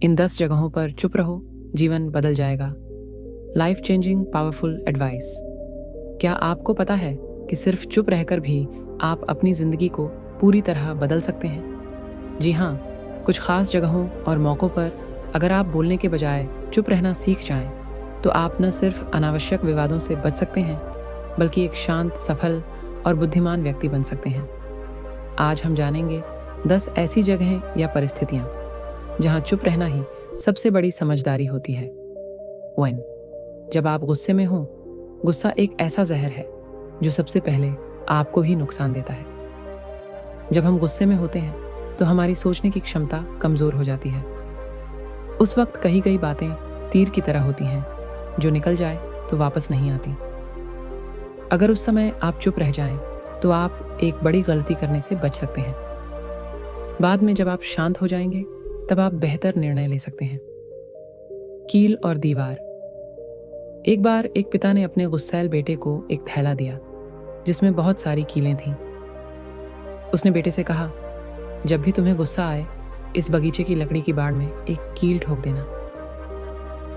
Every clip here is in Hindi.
इन 10 जगहों पर चुप रहो, जीवन बदल जाएगा। Life changing powerful advice. क्या आपको पता है कि सिर्फ चुप रहकर भी आप अपनी जिंदगी को पूरी तरह बदल सकते हैं? जी हाँ, कुछ खास जगहों और मौक़ों पर अगर आप बोलने के बजाय चुप रहना सीख जाएं, तो आप न सिर्फ अनावश्यक विवादों से बच सकते हैं, बल्कि एक शांत, सफल और बुद्धिमान व्यक्ति बन सकते हैं। आज हम जानेंगे 10 ऐसी जगहें या परिस्थितियां जहां चुप रहना ही सबसे बड़ी समझदारी होती है। 1. जब आप गुस्से में हों। गुस्सा एक ऐसा जहर है जो सबसे पहले आपको ही नुकसान देता है। जब हम गुस्से में होते हैं तो हमारी सोचने की क्षमता कमजोर हो जाती है। उस वक्त कही गई बातें तीर की तरह होती हैं, जो निकल जाए तो वापस नहीं आती। अगर उस समय आप चुप रह जाएं, तो आप एक बड़ी गलती करने से बच सकते हैं। बाद में जब आप शांत हो जाएंगे, तब आप बेहतर निर्णय ले सकते हैं। कील और दीवार। एक बार एक पिता ने अपने गुस्सैल बेटे को एक थैला दिया जिसमें बहुत सारी कीलें थीं। उसने बेटे से कहा, जब भी तुम्हें गुस्सा आए, इस बगीचे की लकड़ी की बाड़ में एक कील ठोक देना।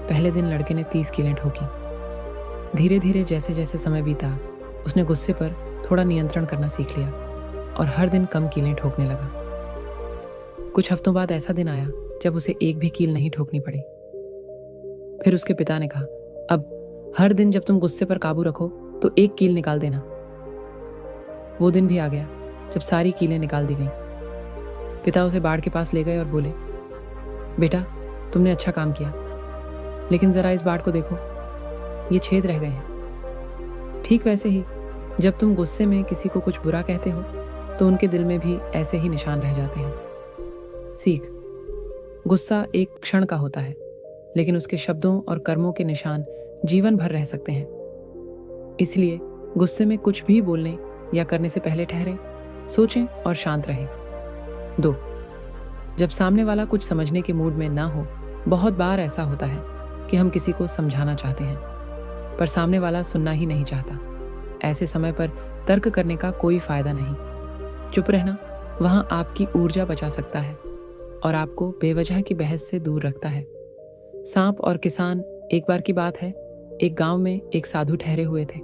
पहले दिन लड़के ने 30 कीलें ठोकी। धीरे धीरे जैसे जैसे समय बीता, उसने गुस्से पर थोड़ा नियंत्रण करना सीख लिया और हर दिन कम कीलें ठोकने लगा। कुछ हफ्तों बाद ऐसा दिन आया जब उसे एक भी कील नहीं ठोकनी पड़ी। फिर उसके पिता ने कहा, अब हर दिन जब तुम गुस्से पर काबू रखो तो एक कील निकाल देना। वो दिन भी आ गया जब सारी कीलें निकाल दी गईं। पिता उसे बाड़ के पास ले गए और बोले, बेटा, तुमने अच्छा काम किया, लेकिन जरा इस बाड़ को देखो, ये छेद रह गए हैं। ठीक वैसे ही जब तुम गुस्से में किसी को कुछ बुरा कहते हो तो उनके दिल में भी ऐसे ही निशान रह जाते हैं। सीख। गुस्सा एक क्षण का होता है, लेकिन उसके शब्दों और कर्मों के निशान जीवन भर रह सकते हैं। इसलिए गुस्से में कुछ भी बोलने या करने से पहले ठहरें, सोचें और शांत रहें। 2. जब सामने वाला कुछ समझने के मूड में ना हो। बहुत बार ऐसा होता है कि हम किसी को समझाना चाहते हैं, पर सामने वाला सुनना ही नहीं चाहता। ऐसे समय पर तर्क करने का कोई फायदा नहीं। चुप रहना वहां आपकी ऊर्जा बचा सकता है और आपको बेवजह की बहस से दूर रखता है। सांप और किसान। एक बार की बात है, एक गांव में एक साधु ठहरे हुए थे।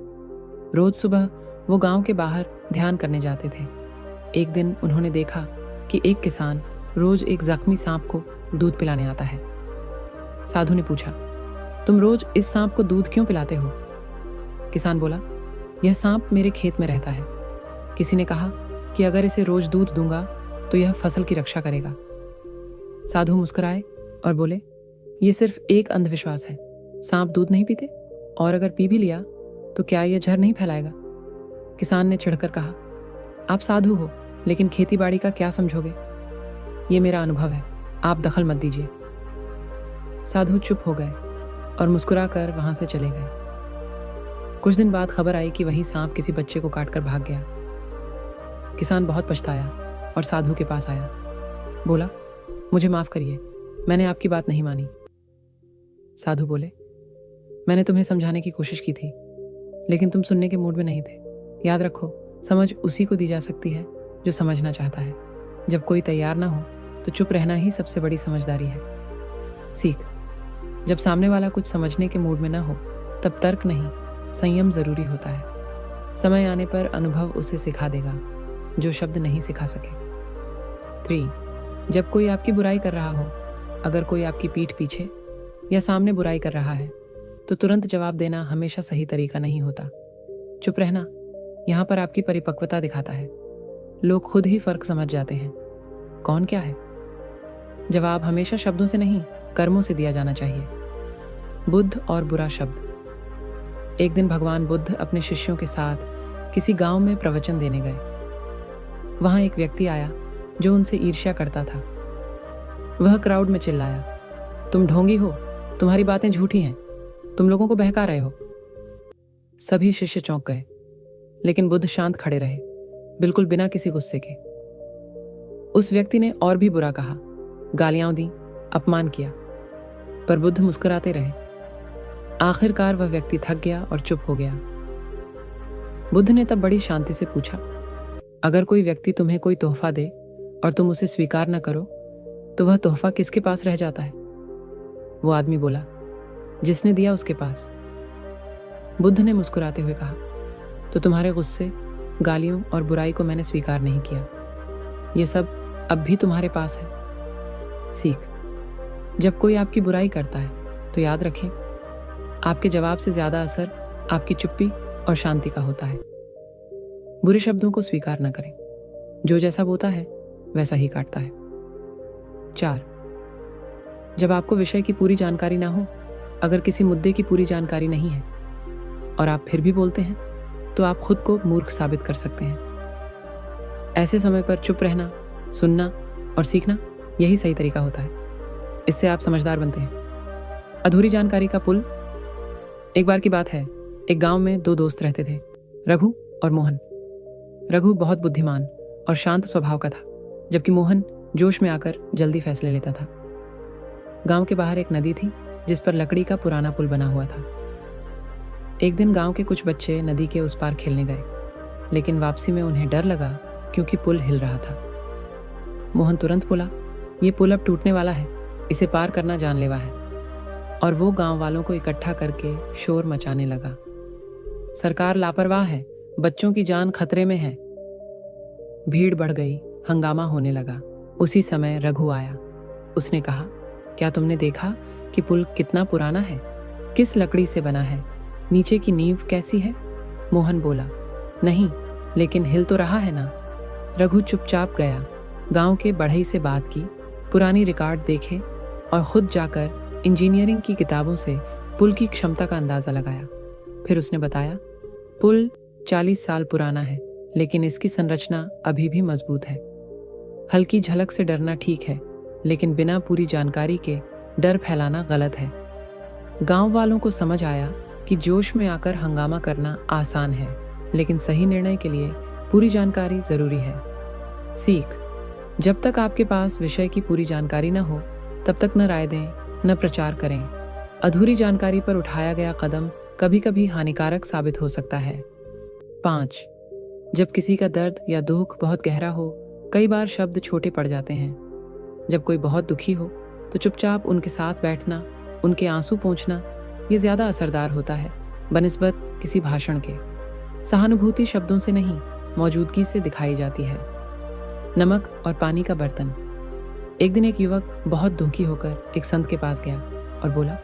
रोज सुबह वो गांव के बाहर ध्यान करने जाते थे। एक दिन उन्होंने देखा कि एक किसान रोज एक जख्मी सांप को दूध पिलाने आता है। साधु ने पूछा, तुम रोज इस सांप को दूध क्यों पिलाते हो? किसान बोला, यह सांप मेरे खेत में रहता है। किसी ने कहा कि अगर इसे रोज दूध दूंगा तो यह फसल की रक्षा करेगा। साधु मुस्कुराए और बोले, यह सिर्फ एक अंधविश्वास है। सांप दूध नहीं पीते, और अगर पी भी लिया तो क्या यह जहर नहीं फैलाएगा? किसान ने चिढ़कर कहा, आप साधु हो, लेकिन खेतीबाड़ी का क्या समझोगे? ये मेरा अनुभव है, आप दखल मत दीजिए। साधु चुप हो गए और मुस्कुराकर वहां से चले गए। कुछ दिन बाद खबर आई कि वही सांप किसी बच्चे को काटकर भाग गया। किसान बहुत पछताया और साधु के पास आया। बोला, मुझे माफ करिए, मैंने आपकी बात नहीं मानी। साधु बोले, मैंने तुम्हें समझाने की कोशिश की थी, लेकिन तुम सुनने के मूड में नहीं थे। याद रखो, समझ उसी को दी जा सकती है जो समझना चाहता है। जब कोई तैयार ना हो तो चुप रहना ही सबसे बड़ी समझदारी है। सीख। जब सामने वाला कुछ समझने के मूड में ना हो, तब तर्क नहीं, संयम जरूरी होता है। समय आने पर अनुभव उसे सिखा देगा जो शब्द नहीं सिखा सके। 3. जब कोई आपकी बुराई कर रहा हो। अगर कोई आपकी पीठ पीछे या सामने बुराई कर रहा है तो तुरंत जवाब देना हमेशा सही तरीका नहीं होता। चुप रहना यहाँ पर आपकी परिपक्वता दिखाता है। लोग खुद ही फर्क समझ जाते हैं, कौन क्या है। जवाब हमेशा शब्दों से नहीं, कर्मों से दिया जाना चाहिए। बुद्ध और बुरा शब्द। एक दिन भगवान बुद्ध अपने शिष्यों के साथ किसी गांव में प्रवचन देने गए। वहां एक व्यक्ति आया जो उनसे ईर्ष्या करता था। वह क्राउड में चिल्लाया, तुम ढोंगी हो, तुम्हारी बातें झूठी हैं, तुम लोगों को बहका रहे हो। सभी शिष्य चौंक गए, लेकिन बुद्ध शांत खड़े रहे, बिल्कुल बिना किसी गुस्से के। उस व्यक्ति ने और भी बुरा कहा, गालियां दी, अपमान किया, पर बुद्ध मुस्कुराते रहे। आखिरकार वह व्यक्ति थक गया और चुप हो गया। बुद्ध ने तब बड़ी शांति से पूछा, अगर कोई व्यक्ति तुम्हें कोई तोहफा दे और तुम उसे स्वीकार न करो तो वह तोहफा किसके पास रह जाता है? वो आदमी बोला, जिसने दिया उसके पास। बुद्ध ने मुस्कुराते हुए कहा, तो तुम्हारे गुस्से, गालियों और बुराई को मैंने स्वीकार नहीं किया। ये सब अब भी तुम्हारे पास है। सीख, जब कोई आपकी बुराई करता है तो याद रखें, आपके जवाब से ज्यादा असर आपकी चुप्पी और शांति का होता है। बुरे शब्दों को स्वीकार न करें, जो जैसा बोता है वैसा ही काटता है। 4, जब आपको विषय की पूरी जानकारी ना हो, अगर किसी मुद्दे की पूरी जानकारी नहीं है और आप फिर भी बोलते हैं, तो आप खुद को मूर्ख साबित कर सकते हैं। ऐसे समय पर चुप रहना, सुनना और सीखना यही सही तरीका होता है। इससे आप समझदार बनते हैं। अधूरी जानकारी का पुल। एक बार की बात है, एक गांव में 2 दोस्त रहते थे, रघु और मोहन। रघु बहुत बुद्धिमान और शांत स्वभाव का था, जबकि मोहन जोश में आकर जल्दी फैसले लेता था। गांव के बाहर एक नदी थी जिस पर लकड़ी का पुराना पुल बना हुआ था। एक दिन गांव के कुछ बच्चे नदी के उस पार खेलने गए, लेकिन वापसी में उन्हें डर लगा क्योंकि पुल हिल रहा था। मोहन तुरंत बोला, ये पुल अब टूटने वाला है, इसे पार करना जानलेवा है। और वो गांव वालों को इकट्ठा करके शोर मचाने लगा, सरकार लापरवाह है, बच्चों की जान खतरे में है। भीड़ बढ़ गई, हंगामा होने लगा। उसी समय रघु आया। उसने कहा, क्या तुमने देखा कि पुल कितना पुराना है? किस लकड़ी से बना है? नीचे की नींव कैसी है? मोहन बोला, नहीं, लेकिन हिल तो रहा है ना। रघु चुपचाप गया, गांव के बढ़ई से बात की, पुरानी रिकॉर्ड देखे और खुद जाकर इंजीनियरिंग की किताबों से पुल की क्षमता का अंदाजा लगाया। फिर उसने बताया, पुल 40 साल पुराना है, लेकिन इसकी संरचना अभी भी मजबूत है। हल्की झलक से डरना ठीक है, लेकिन बिना पूरी जानकारी के डर फैलाना गलत है। गांव वालों को समझ आया कि जोश में आकर हंगामा करना आसान है, लेकिन सही निर्णय के लिए पूरी जानकारी जरूरी है। सीख, जब तक आपके पास विषय की पूरी जानकारी न हो, तब तक न राय दें, न प्रचार करें। अधूरी जानकारी पर उठाया गया कदम कभी कभी हानिकारक साबित हो सकता है। 5, जब किसी का दर्द या दुख बहुत गहरा हो, कई बार शब्द छोटे पड़ जाते हैं। जब कोई बहुत दुखी हो तो चुपचाप उनके साथ बैठना, उनके आंसू पोंछना, ये ज्यादा असरदार होता है बनिस्बत किसी भाषण के। सहानुभूति शब्दों से नहीं, मौजूदगी से दिखाई जाती है। नमक और पानी का बर्तन। एक दिन एक युवक बहुत दुखी होकर एक संत के पास गया और बोला,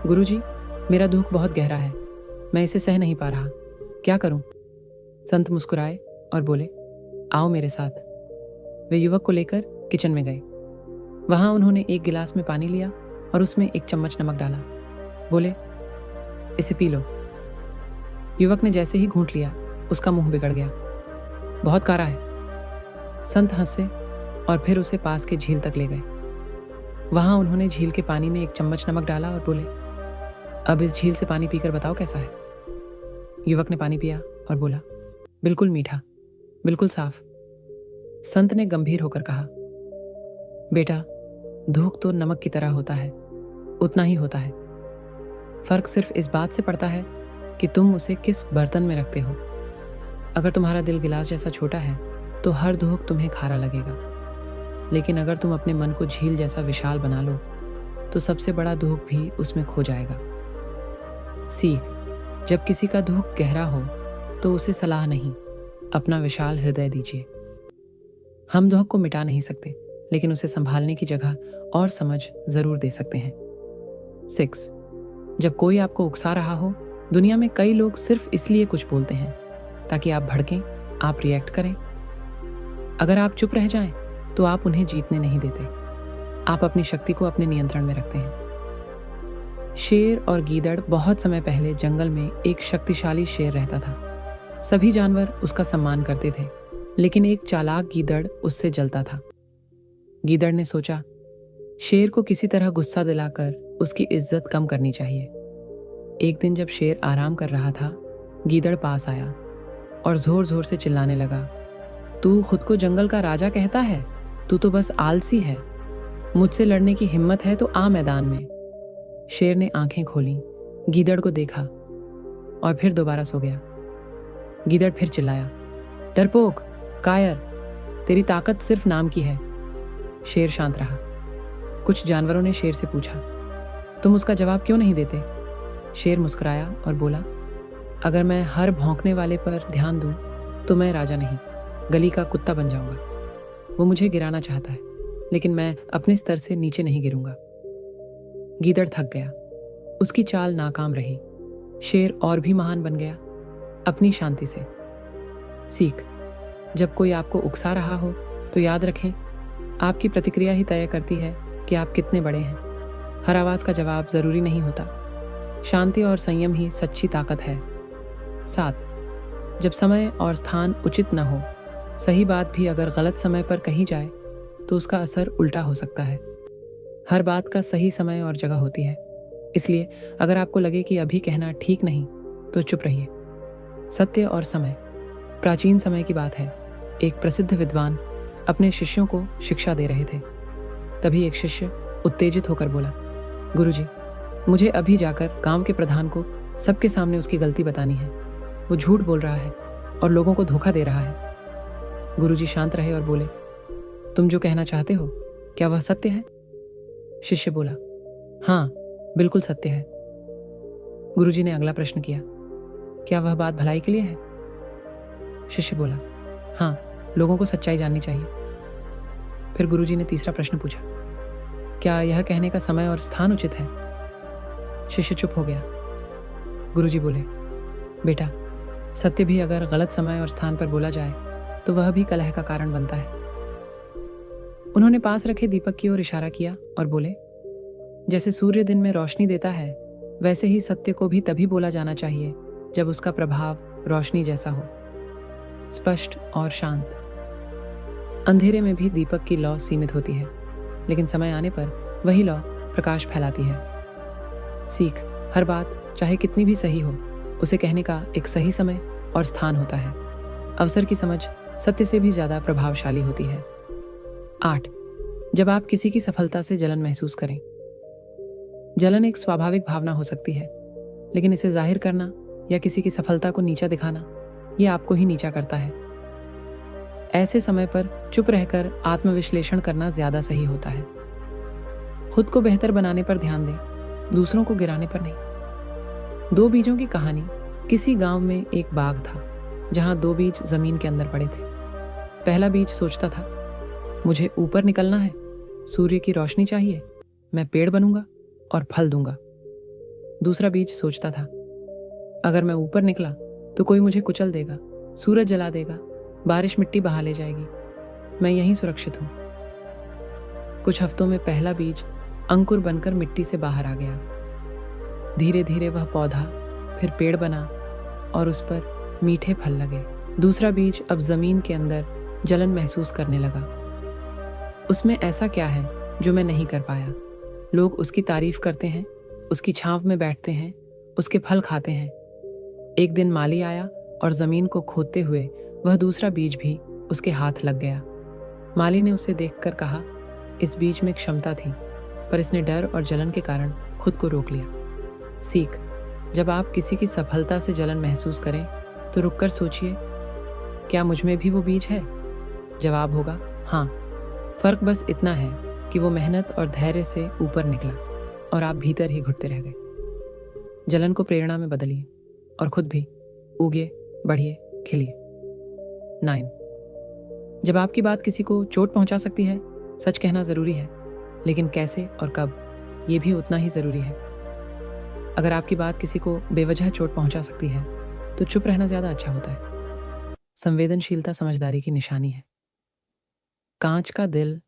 गुरुजी, मेरा दुख बहुत गहरा है, मैं इसे सह नहीं पा रहा, क्या करूं? संत मुस्कुराए और बोले, आओ मेरे साथ। वे युवक को लेकर किचन में गए। वहां उन्होंने एक गिलास में पानी लिया और उसमें 1 चम्मच नमक डाला। बोले, इसे पी लो। युवक ने जैसे ही घूंट लिया, उसका मुंह बिगड़ गया। बहुत कारा है। संत हंसे और फिर उसे पास के झील तक ले गए। वहां उन्होंने झील के पानी में 1 चम्मच नमक डाला और बोले, अब इस झील से पानी पीकर बताओ कैसा है। युवक ने पानी पिया और बोला, बिल्कुल मीठा, बिल्कुल साफ। संत ने गंभीर होकर कहा, बेटा, दुख तो नमक की तरह होता है, उतना ही होता है। फर्क सिर्फ इस बात से पड़ता है कि तुम उसे किस बर्तन में रखते हो। अगर तुम्हारा दिल गिलास जैसा छोटा है तो हर दुख तुम्हें खारा लगेगा, लेकिन अगर तुम अपने मन को झील जैसा विशाल बना लो तो सबसे बड़ा दुख भी उसमें खो जाएगा। सीख, जब किसी का दुख गहरा हो तो उसे सलाह नहीं, अपना विशाल हृदय दीजिए। हम दुख को मिटा नहीं सकते, लेकिन उसे संभालने की जगह और समझ जरूर दे सकते हैं। 6, जब कोई आपको उकसा रहा हो, दुनिया में कई लोग सिर्फ इसलिए कुछ बोलते हैं ताकि आप भड़कें, आप रिएक्ट करें। अगर आप चुप रह जाएं, तो आप उन्हें जीतने नहीं देते, आप अपनी शक्ति को अपने नियंत्रण में रखते हैं। शेर और गीदड़। बहुत समय पहले जंगल में एक शक्तिशाली शेर रहता था। सभी जानवर उसका सम्मान करते थे, लेकिन एक चालाक गीदड़ उससे जलता था। गीदड़ ने सोचा, शेर को किसी तरह गुस्सा दिलाकर उसकी इज्जत कम करनी चाहिए। एक दिन जब शेर आराम कर रहा था, गीदड़ पास आया और जोर जोर से चिल्लाने लगा, तू खुद को जंगल का राजा कहता है? तू तो बस आलसी है। मुझसे लड़ने की हिम्मत है तो आ मैदान में। शेर ने आंखें खोली, गीदड़ को देखा और फिर दोबारा सो गया। गीदड़ फिर चिल्लाया, डरपोक, कायर, तेरी ताकत सिर्फ नाम की है। शेर शांत रहा। कुछ जानवरों ने शेर से पूछा, तुम उसका जवाब क्यों नहीं देते? शेर मुस्कुराया और बोला, अगर मैं हर भौंकने वाले पर ध्यान दूं तो मैं राजा नहीं, गली का कुत्ता बन जाऊंगा। वो मुझे गिराना चाहता है, लेकिन मैं अपने स्तर से नीचे नहीं गिरूंगा। गीदड़ थक गया, उसकी चाल नाकाम रही। शेर और भी महान बन गया, अपनी शांति से। सीख, जब कोई आपको उकसा रहा हो तो याद रखें, आपकी प्रतिक्रिया ही तय करती है कि आप कितने बड़े हैं। हर आवाज़ का जवाब ज़रूरी नहीं होता। शांति और संयम ही सच्ची ताकत है। 7, जब समय और स्थान उचित न हो, सही बात भी अगर गलत समय पर कही जाए तो उसका असर उल्टा हो सकता है। हर बात का सही समय और जगह होती है, इसलिए अगर आपको लगे कि अभी कहना ठीक नहीं तो चुप रहिए। सत्य और समय। प्राचीन समय की बात है, एक प्रसिद्ध विद्वान अपने शिष्यों को शिक्षा दे रहे थे। तभी एक शिष्य उत्तेजित होकर बोला, गुरुजी, मुझे अभी जाकर गांव के प्रधान को सबके सामने उसकी गलती बतानी है। वो झूठ बोल रहा है और लोगों को धोखा दे रहा है। गुरुजी शांत रहे और बोले, तुम जो कहना चाहते हो, क्या वह सत्य है? शिष्य बोला, हाँ, बिल्कुल सत्य है। गुरुजी ने अगला प्रश्न किया, क्या वह बात भलाई के लिए है? शिष्य बोला, हाँ, लोगों को सच्चाई जाननी चाहिए। फिर गुरुजी ने तीसरा प्रश्न पूछा, क्या यह कहने का समय और स्थान उचित है? शिष्य चुप हो गया। गुरुजी बोले, बेटा, सत्य भी अगर गलत समय और स्थान पर बोला जाए तो वह भी कलह का कारण बनता है। उन्होंने पास रखे दीपक की ओर इशारा किया और बोले, जैसे सूर्य दिन में रोशनी देता है, वैसे ही सत्य को भी तभी बोला जाना चाहिए जब उसका प्रभाव रोशनी जैसा हो, स्पष्ट और शांत। अंधेरे में भी दीपक की लौ सीमित होती है, लेकिन समय आने पर वही लौ प्रकाश फैलाती है। सीख, हर बात चाहे कितनी भी सही हो, उसे कहने का एक सही समय और स्थान होता है। अवसर की समझ सत्य से भी ज्यादा प्रभावशाली होती है। 8, जब आप किसी की सफलता से जलन महसूस करें। जलन एक स्वाभाविक भावना हो सकती है, लेकिन इसे जाहिर करना या किसी की सफलता को नीचा दिखाना, यह आपको ही नीचा करता है। ऐसे समय पर चुप रहकर आत्मविश्लेषण करना ज्यादा सही होता है। खुद को बेहतर बनाने पर ध्यान दें, दूसरों को गिराने पर नहीं। 2 बीजों की कहानी। किसी गांव में एक बाग था जहां 2 बीज जमीन के अंदर पड़े थे। पहला बीज सोचता था, मुझे ऊपर निकलना है, सूर्य की रोशनी चाहिए, मैं पेड़ बनूंगा और फल दूंगा। दूसरा बीज सोचता था, अगर मैं ऊपर निकला तो कोई मुझे कुचल देगा, सूरज जला देगा, बारिश मिट्टी बहा ले जाएगी, मैं यहीं सुरक्षित हूं। कुछ हफ्तों में पहला बीज अंकुर बनकर मिट्टी से बाहर आ गया। धीरे धीरे वह पौधा फिर पेड़ बना और उस पर मीठे फल लगे। दूसरा बीज अब जमीन के अंदर जलन महसूस करने लगा। उसमें ऐसा क्या है जो मैं नहीं कर पाया? लोग उसकी तारीफ करते हैं, उसकी छांव में बैठते हैं, उसके फल खाते हैं। एक दिन माली आया और जमीन को खोदते हुए वह दूसरा बीज भी उसके हाथ लग गया। माली ने उसे देखकर कहा, इस बीज में क्षमता थी, पर इसने डर और जलन के कारण खुद को रोक लिया। सीख, जब आप किसी की सफलता से जलन महसूस करें तो रुककर सोचिए, क्या मुझ में भी वो बीज है? जवाब होगा हाँ। फर्क बस इतना है कि वो मेहनत और धैर्य से ऊपर निकला और आप भीतर ही घुटते रह गए। जलन को प्रेरणा में बदलिए और खुद भी उगिए, बढ़िए, खिलिए। 9, जब आपकी बात किसी को चोट पहुंचा सकती है, सच कहना जरूरी है, लेकिन कैसे और कब, ये भी उतना ही जरूरी है। अगर आपकी बात किसी को बेवजह चोट पहुंचा सकती है तो चुप रहना ज्यादा अच्छा होता है। संवेदनशीलता समझदारी की निशानी है। कांच का दिल।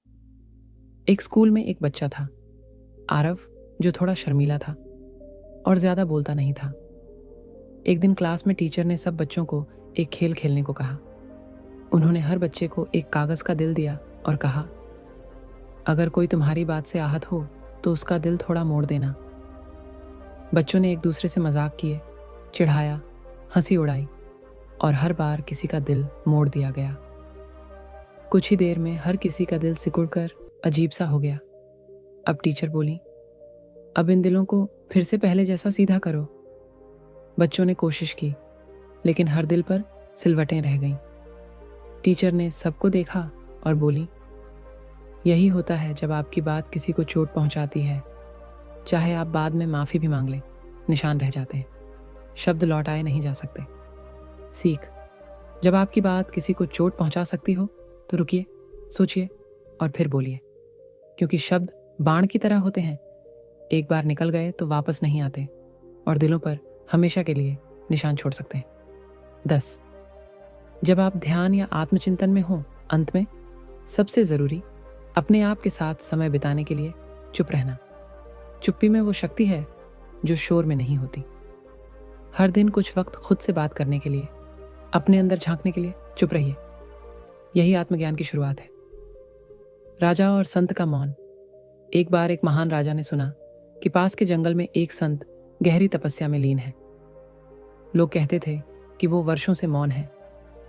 एक स्कूल में एक बच्चा था, आरव, जो थोड़ा शर्मीला था और ज्यादा बोलता नहीं था। एक दिन क्लास में टीचर ने सब बच्चों को एक खेल खेलने को कहा। उन्होंने हर बच्चे को एक कागज का दिल दिया और कहा, अगर कोई तुम्हारी बात से आहत हो तो उसका दिल थोड़ा मोड़ देना। बच्चों ने एक दूसरे से मजाक किए, चिढ़ाया, हंसी उड़ाई और हर बार किसी का दिल मोड़ दिया गया। कुछ ही देर में हर किसी का दिल सिकुड़कर अजीब सा हो गया। अब टीचर बोली, अब इन दिलों को फिर से पहले जैसा सीधा करो। बच्चों ने कोशिश की, लेकिन हर दिल पर सिलवटें रह गईं। टीचर ने सबको देखा और बोली, यही होता है जब आपकी बात किसी को चोट पहुंचाती है। चाहे आप बाद में माफ़ी भी मांग लें, निशान रह जाते हैं। शब्द लौटाए नहीं जा सकते। सीख, जब आपकी बात किसी को चोट पहुंचा सकती हो तो रुकिए, सोचिए और फिर बोलिए, क्योंकि शब्द बाण की तरह होते हैं। एक बार निकल गए तो वापस नहीं आते और दिलों पर हमेशा के लिए निशान छोड़ सकते हैं। 10. जब आप ध्यान या आत्मचिंतन में हो, अंत में सबसे ज़रूरी अपने आप के साथ समय बिताने के लिए चुप रहना। चुप्पी में वो शक्ति है जो शोर में नहीं होती। हर दिन कुछ वक्त खुद से बात करने के लिए, अपने अंदर झांकने के लिए चुप रहिए। यही आत्मज्ञान की शुरुआत है। राजा और संत का मौन। एक बार एक महान राजा ने सुना कि पास के जंगल में एक संत गहरी तपस्या में लीन है। लोग कहते थे कि वो वर्षों से मौन है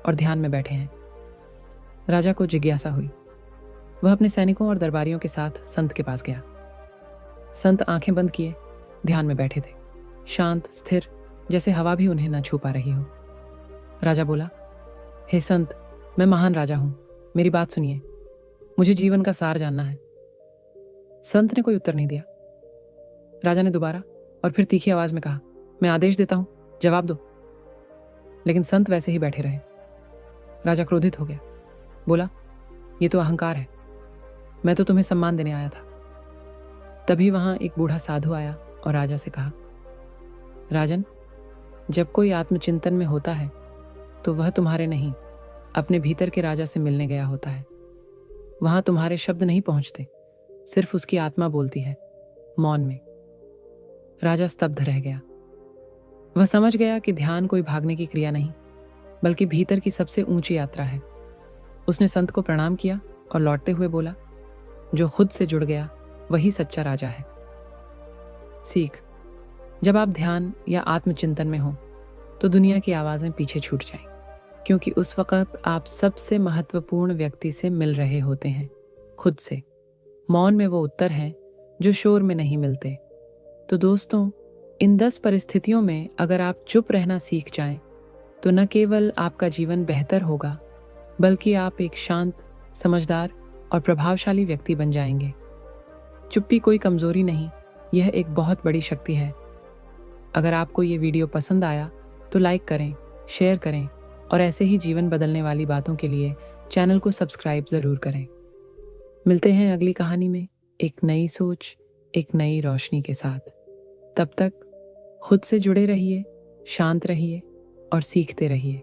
और ध्यान में बैठे हैं। राजा को जिज्ञासा हुई। वह अपने सैनिकों और दरबारियों के साथ संत के पास गया। संत आंखें बंद किए ध्यान में बैठे थे, शांत, स्थिर, जैसे हवा भी उन्हें न छू पा रही हो। राजा बोला, हे संत, मैं महान राजा हूं, मेरी बात सुनिए, मुझे जीवन का सार जानना है। संत ने कोई उत्तर नहीं दिया। राजा ने दोबारा और फिर तीखी आवाज में कहा, मैं आदेश देता हूं, जवाब दो। लेकिन संत वैसे ही बैठे रहे। राजा क्रोधित हो गया, बोला, ये तो अहंकार है, मैं तो तुम्हें सम्मान देने आया था। तभी वहां एक बूढ़ा साधु आया और राजा से कहा, राजन, जब कोई आत्मचिंतन में होता है तो वह तुम्हारे नहीं, अपने भीतर के राजा से मिलने गया होता है। वहां तुम्हारे शब्द नहीं पहुंचते, सिर्फ उसकी आत्मा बोलती है, मौन में। राजा स्तब्ध रह गया। वह समझ गया कि ध्यान कोई भागने की क्रिया नहीं, बल्कि भीतर की सबसे ऊंची यात्रा है। उसने संत को प्रणाम किया और लौटते हुए बोला, जो खुद से जुड़ गया वही सच्चा राजा है। सीख, जब आप ध्यान या आत्मचिंतन में हो तो दुनिया की आवाजें पीछे छूट जाएं, क्योंकि उस वक्त आप सबसे महत्वपूर्ण व्यक्ति से मिल रहे होते हैं, खुद से। मौन में वो उत्तर हैं जो शोर में नहीं मिलते। तो दोस्तों, इन 10 परिस्थितियों में अगर आप चुप रहना सीख जाएं, तो न केवल आपका जीवन बेहतर होगा, बल्कि आप एक शांत, समझदार और प्रभावशाली व्यक्ति बन जाएंगे। चुप्पी कोई कमजोरी नहीं, यह एक बहुत बड़ी शक्ति है। अगर आपको ये वीडियो पसंद आया तो लाइक करें, शेयर करें और ऐसे ही जीवन बदलने वाली बातों के लिए चैनल को सब्सक्राइब ज़रूर करें। मिलते हैं अगली कहानी में एक नई सोच, एक नई रोशनी के साथ। तब तक खुद से जुड़े रहिए, शांत रहिए और सीखते रहिए।